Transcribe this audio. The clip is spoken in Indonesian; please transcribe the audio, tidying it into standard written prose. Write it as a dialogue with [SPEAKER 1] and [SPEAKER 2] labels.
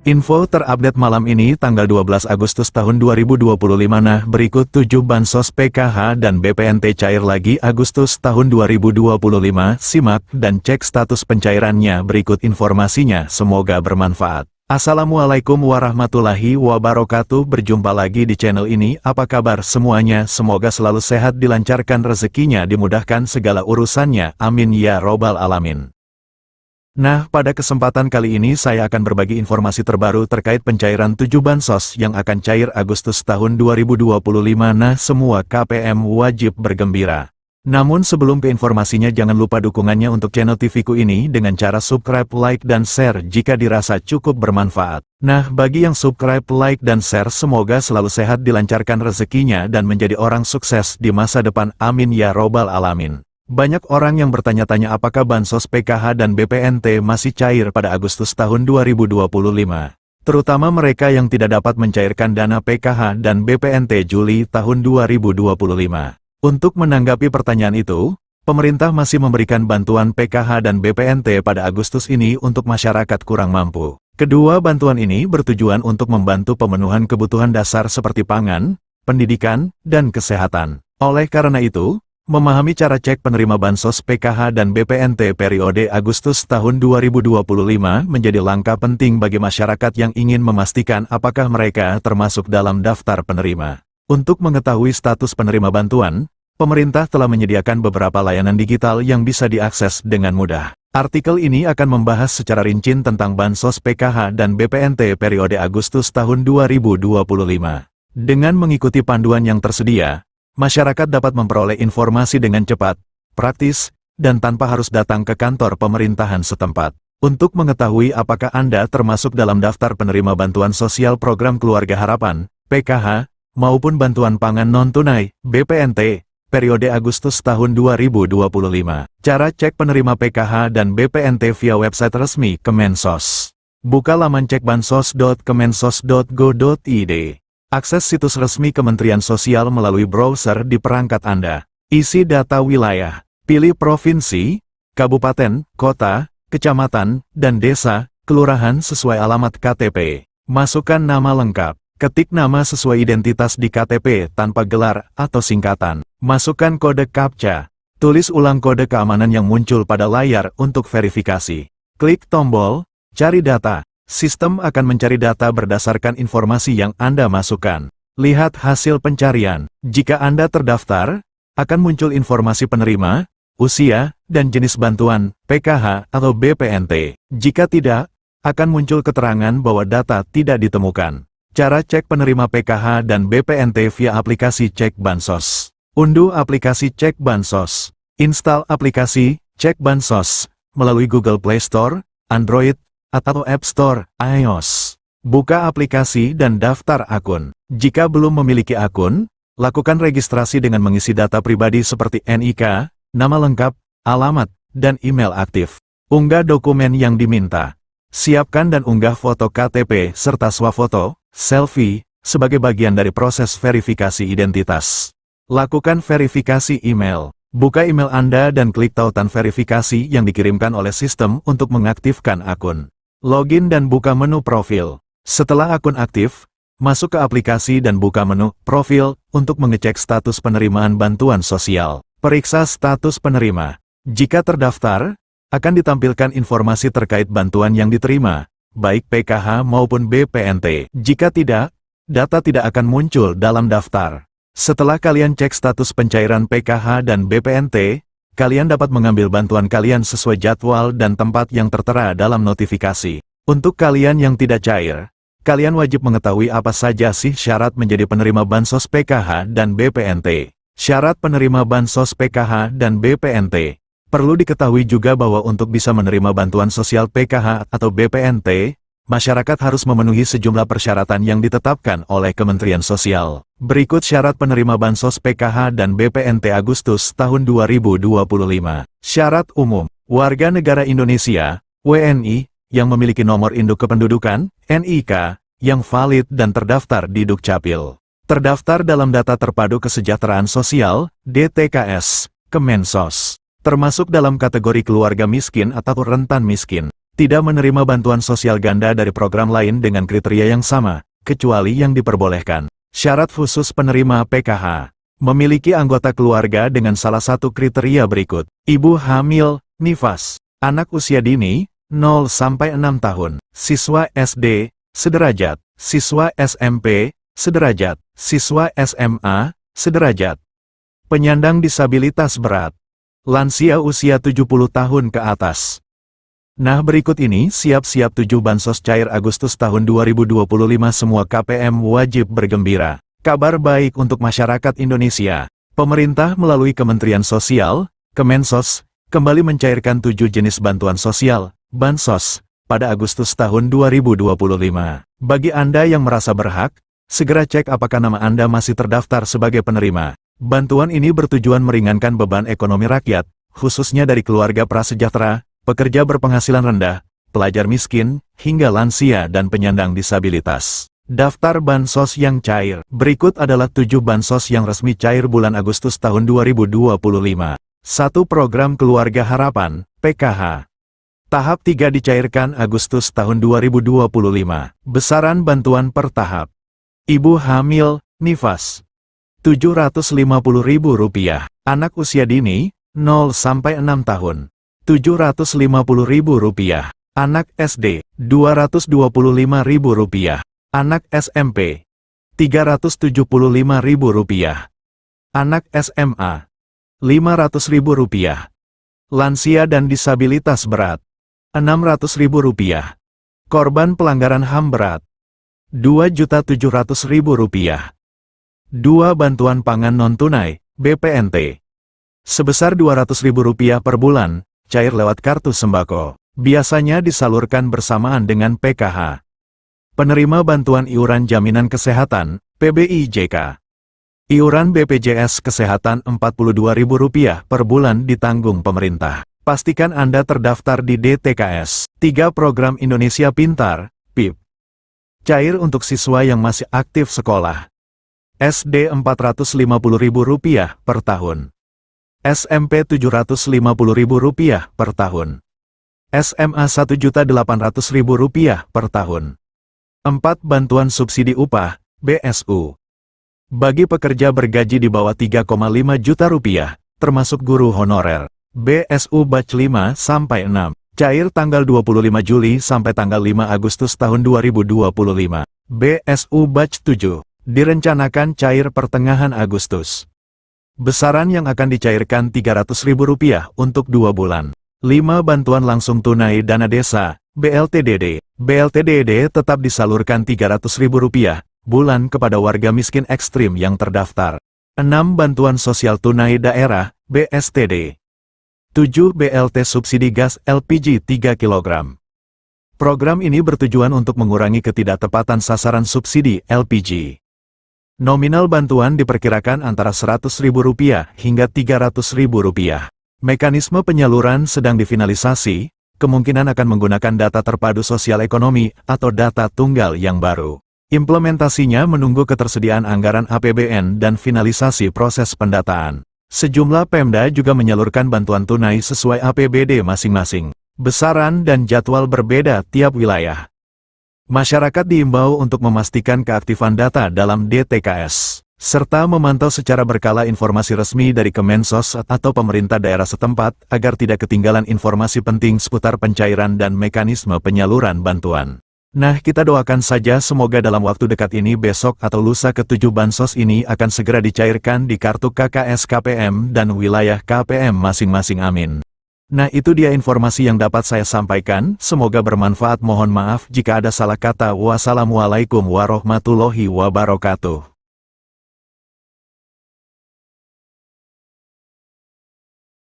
[SPEAKER 1] Info terupdate malam ini tanggal 12 Agustus tahun 2025. Nah, berikut 7 bansos PKH dan BPNT cair lagi Agustus tahun 2025. Simak dan cek status pencairannya, berikut informasinya, semoga bermanfaat. Assalamualaikum warahmatullahi wabarakatuh. Berjumpa lagi di channel ini. Apa kabar semuanya? Semoga selalu sehat, dilancarkan rezekinya, dimudahkan segala urusannya. Amin ya robbal alamin. Nah, pada kesempatan kali ini saya akan berbagi informasi terbaru terkait pencairan 7 bansos yang akan cair Agustus tahun 2025. Nah, semua KPM wajib bergembira. Namun sebelum ke informasinya, jangan lupa dukungannya untuk channel TV-ku ini dengan cara subscribe, like, dan share jika dirasa cukup bermanfaat. Nah, bagi yang subscribe, like, dan share, semoga selalu sehat, dilancarkan rezekinya, dan menjadi orang sukses di masa depan. Amin ya robbal alamin. Banyak orang yang bertanya-tanya apakah bansos PKH dan BPNT masih cair pada Agustus tahun 2025. Terutama mereka yang tidak dapat mencairkan dana PKH dan BPNT Juli tahun 2025. Untuk menanggapi pertanyaan itu, pemerintah masih memberikan bantuan PKH dan BPNT pada Agustus ini untuk masyarakat kurang mampu. Kedua bantuan ini bertujuan untuk membantu pemenuhan kebutuhan dasar seperti pangan, pendidikan, dan kesehatan. Oleh karena itu, memahami cara cek penerima bansos PKH dan BPNT periode Agustus tahun 2025 menjadi langkah penting bagi masyarakat yang ingin memastikan apakah mereka termasuk dalam daftar penerima. Untuk mengetahui status penerima bantuan, pemerintah telah menyediakan beberapa layanan digital yang bisa diakses dengan mudah. Artikel ini akan membahas secara rinci tentang bansos PKH dan BPNT periode Agustus tahun 2025. Dengan mengikuti panduan yang tersedia, masyarakat dapat memperoleh informasi dengan cepat, praktis, dan tanpa harus datang ke kantor pemerintahan setempat. Untuk mengetahui apakah Anda termasuk dalam daftar penerima bantuan sosial program Keluarga Harapan, PKH, maupun bantuan pangan non-tunai, BPNT, periode Agustus tahun 2025. Cara cek penerima PKH dan BPNT via website resmi Kemensos. Buka laman cekbansos.kemensos.go.id. Akses situs resmi Kementerian Sosial melalui browser di perangkat Anda. Isi data wilayah. Pilih provinsi, kabupaten, kota, kecamatan, dan desa, kelurahan sesuai alamat KTP. Masukkan nama lengkap. Ketik nama sesuai identitas di KTP tanpa gelar atau singkatan. Masukkan kode CAPTCHA. Tulis ulang kode keamanan yang muncul pada layar untuk verifikasi. Klik tombol cari data. Sistem akan mencari data berdasarkan informasi yang Anda masukkan. Lihat hasil pencarian. Jika Anda terdaftar, akan muncul informasi penerima, usia, dan jenis bantuan, PKH atau BPNT. Jika tidak, akan muncul keterangan bahwa data tidak ditemukan. Cara cek penerima PKH dan BPNT via aplikasi Cek Bansos. Unduh aplikasi Cek Bansos. Install aplikasi Cek Bansos melalui Google Play Store, Android, atau App Store, iOS. Buka aplikasi dan daftar akun. Jika belum memiliki akun, lakukan registrasi dengan mengisi data pribadi seperti NIK, nama lengkap, alamat, dan email aktif. Unggah dokumen yang diminta. Siapkan dan unggah foto KTP serta swafoto, selfie, sebagai bagian dari proses verifikasi identitas. Lakukan verifikasi email. Buka email Anda dan klik tautan verifikasi yang dikirimkan oleh sistem untuk mengaktifkan akun. Login dan buka menu profil. Setelah akun aktif, masuk ke aplikasi dan buka menu profil untuk mengecek status penerimaan bantuan sosial. Periksa status penerima. Jika terdaftar, akan ditampilkan informasi terkait bantuan yang diterima, baik PKH maupun BPNT. Jika tidak, data tidak akan muncul dalam daftar. Setelah kalian cek status pencairan PKH dan BPNT, kalian dapat mengambil bantuan kalian sesuai jadwal dan tempat yang tertera dalam notifikasi. Untuk kalian yang tidak cair, kalian wajib mengetahui apa saja sih syarat menjadi penerima bansos PKH dan BPNT. Syarat penerima bansos PKH dan BPNT. Perlu diketahui juga bahwa untuk bisa menerima bantuan sosial PKH atau BPNT, masyarakat harus memenuhi sejumlah persyaratan yang ditetapkan oleh Kementerian Sosial. Berikut syarat penerima bansos PKH dan BPNT Agustus tahun 2025. Syarat umum. Warga negara Indonesia, WNI, yang memiliki nomor induk kependudukan, NIK, yang valid dan terdaftar di Dukcapil. Terdaftar dalam Data Terpadu Kesejahteraan Sosial, DTKS, Kemensos. Termasuk dalam kategori keluarga miskin atau rentan miskin. tidak menerima bantuan sosial ganda dari program lain dengan kriteria yang sama, kecuali yang diperbolehkan. Syarat khusus penerima PKH. Memiliki anggota keluarga dengan salah satu kriteria berikut. Ibu hamil, nifas. Anak usia dini, 0-6 tahun. Siswa SD, sederajat. Siswa SMP, sederajat. Siswa SMA, sederajat. Penyandang disabilitas berat. Lansia usia 70 tahun ke atas. Nah, berikut ini siap-siap 7 bansos cair Agustus tahun 2025. Semua KPM wajib bergembira. Kabar baik untuk masyarakat Indonesia. Pemerintah melalui Kementerian Sosial, Kemensos, kembali mencairkan 7 jenis bantuan sosial, bansos, pada Agustus tahun 2025. Bagi Anda yang merasa berhak, segera cek apakah nama Anda masih terdaftar sebagai penerima. Bantuan ini bertujuan meringankan beban ekonomi rakyat, khususnya dari keluarga prasejahtera, pekerja berpenghasilan rendah, pelajar miskin, hingga lansia dan penyandang disabilitas. Daftar bansos yang cair. Berikut adalah 7 bansos yang resmi cair bulan Agustus tahun 2025. 1. Program Keluarga Harapan, PKH. Tahap 3 dicairkan Agustus tahun 2025. Besaran bantuan per tahap. Ibu hamil, nifas. Rp750.000. Anak usia dini, 0-6 tahun. Rp750.000. Anak SD, Rp225.000. Anak SMP, Rp375.000. Anak SMA, Rp500.000. Lansia dan disabilitas berat, Rp600.000. Korban pelanggaran HAM berat, Rp2.700.000. 2. Bantuan pangan non-tunai, BPNT. Sebesar Rp200.000 per bulan, cair lewat kartu sembako. Biasanya disalurkan bersamaan dengan PKH. Penerima bantuan iuran jaminan kesehatan, PBIJK. Iuran BPJS Kesehatan Rp42.000 per bulan ditanggung pemerintah. Pastikan Anda terdaftar di DTKS. 3. Program Indonesia Pintar, PIP. Cair untuk siswa yang masih aktif sekolah. SD Rp450.000 per tahun. SMP Rp750.000 per tahun. SMA Rp1.800.000 per tahun. 4. Bantuan subsidi upah, BSU. Bagi pekerja bergaji di bawah Rp3,5 juta, termasuk guru honorer. BSU Batch 5-6, cair tanggal 25 Juli sampai tanggal 5 Agustus tahun 2025. BSU Batch 7, direncanakan cair pertengahan Agustus. Besaran yang akan dicairkan Rp300.000 untuk 2 bulan. 5. Bantuan langsung tunai dana desa, BLTDD. BLTDD tetap disalurkan Rp300.000 bulan kepada warga miskin ekstrim yang terdaftar. 6. Bantuan sosial tunai daerah, BSTD. 7. BLT subsidi gas LPG 3 kg. Program ini bertujuan untuk mengurangi ketidaktepatan sasaran subsidi LPG. Nominal bantuan diperkirakan antara Rp100.000 hingga Rp300.000. Mekanisme penyaluran sedang difinalisasi, kemungkinan akan menggunakan data terpadu sosial ekonomi atau data tunggal yang baru. Implementasinya menunggu ketersediaan anggaran APBN dan finalisasi proses pendataan. Sejumlah Pemda juga menyalurkan bantuan tunai sesuai APBD masing-masing. Besaran dan jadwal berbeda tiap wilayah. Masyarakat diimbau untuk memastikan keaktifan data dalam DTKS, serta memantau secara berkala informasi resmi dari Kemensos atau pemerintah daerah setempat agar tidak ketinggalan informasi penting seputar pencairan dan mekanisme penyaluran bantuan. Nah, kita doakan saja semoga dalam waktu dekat ini besok atau lusa ke-7 bansos ini akan segera dicairkan di kartu KKS KPM dan wilayah KPM masing-masing, amin. Nah, itu dia informasi yang dapat saya sampaikan, semoga bermanfaat. Mohon maaf jika ada salah kata. Wassalamualaikum warahmatullahi wabarakatuh.